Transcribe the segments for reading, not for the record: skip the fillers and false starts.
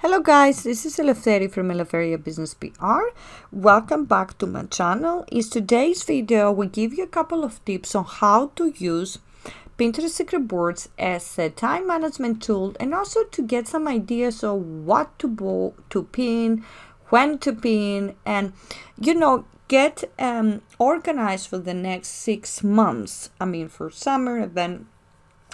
Hello guys, this is Eleftheria from Eleftheria Business PR. Welcome back to my channel. In today's video, we give you a couple of tips on how to use Pinterest secret boards as a time management tool, and also to get some ideas on what to pin, when to pin, and get organized for the next 6 months. For summer and then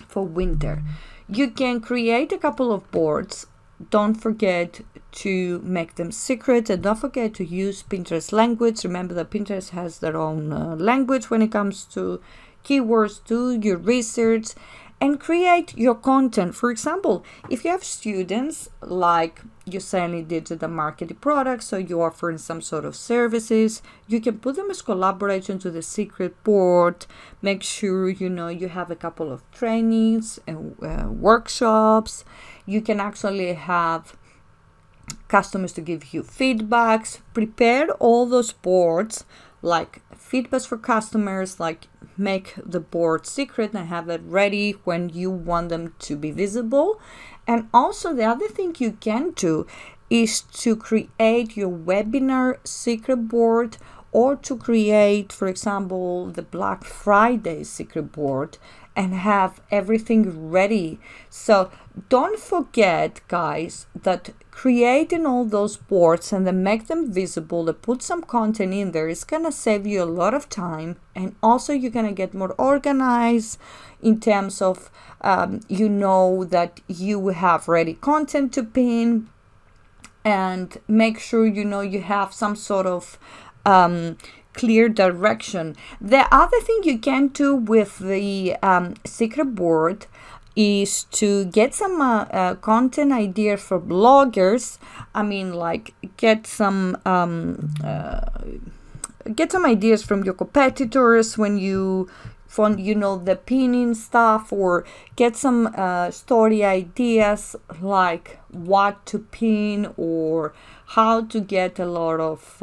for winter. You can create a couple of boards. Don't forget to make them secret, and don't forget to use Pinterest language. Remember that Pinterest has their own language when it comes to keywords. Do your research and create your content. For example, if you have students, like you're selling digital marketing products, so you're offering some sort of services, you can put them as collaboration to the secret board. Make sure you have a couple of trainings and workshops. You can actually have customers to give you feedbacks. Prepare all those boards, like feedbacks for customers, like make the board secret and have it ready when you want them to be visible. And also the other thing you can do is to create your webinar secret board, or to create, for example, the Black Friday secret board and have everything ready. So don't forget, guys, that creating all those boards and then make them visible, to put some content in there, is gonna save you a lot of time, and also you're gonna get more organized in terms of that you have ready content to pin, and make sure you have some sort of clear direction. The other thing you can do with the secret board is to get some content ideas for bloggers. Get some ideas from your competitors when you from the pinning stuff, or get some story ideas like what to pin or how to get a lot of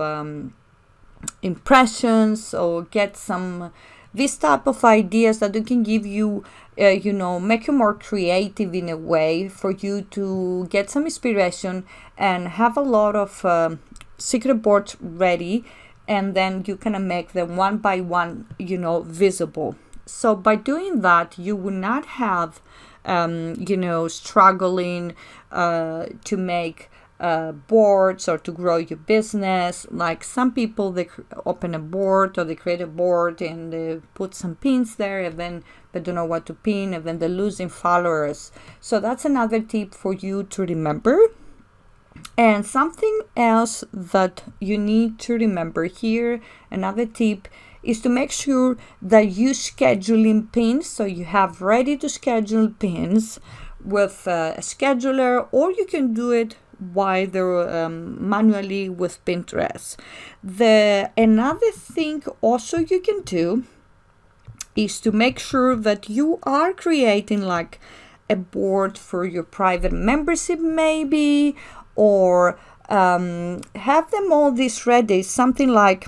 impressions, or get some this type of ideas that you can give you make you more creative in a way for you to get some inspiration and have a lot of secret boards ready, and then you can make them one by one visible. So by doing that, you will not have struggling to make boards or to grow your business. Like some people, they open a board or they create a board and they put some pins there, and then they don't know what to pin, and then they're losing followers. So that's another tip for you to remember. And something else that you need to remember here, another tip, is to make sure that you scheduling pins, so you have ready to schedule pins with a scheduler, or you can do it manually with Pinterest. Another thing also you can do is to make sure that you are creating like a board for your private membership maybe, or have them all this ready. Something like,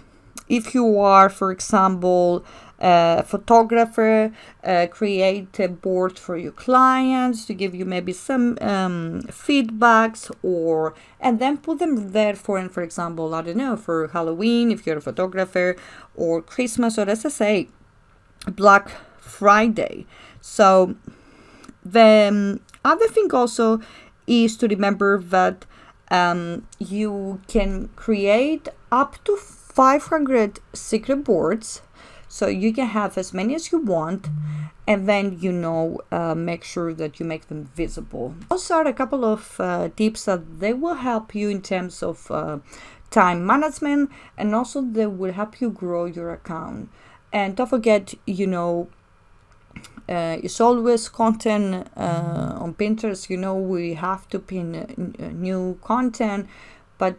if you are, for example, a photographer, create a board for your clients to give you maybe some feedbacks, and then put them there for example, I don't know, for Halloween if you're a photographer, or Christmas, or as I say, Black Friday. So the other thing also is to remember that you can create up to 500 secret boards, so you can have as many as you want, and then make sure that you make them visible. Those are a couple of tips that they will help you in terms of time management, and also they will help you grow your account. And don't forget, it's always content on Pinterest. We have to pin new content, but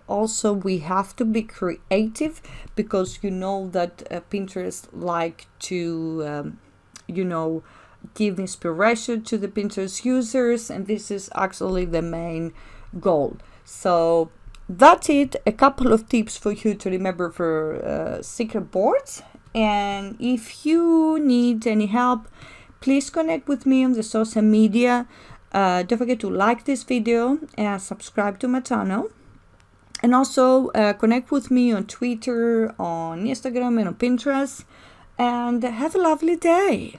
also we have to be creative, because that Pinterest like to give inspiration to the Pinterest users, and this is actually the main goal. So that's it, a couple of tips for you to remember for secret boards. And if you need any help, please connect with me on the social media. Don't forget to like this video and subscribe to my channel. And also connect with me on Twitter, on Instagram, and on Pinterest. And have a lovely day.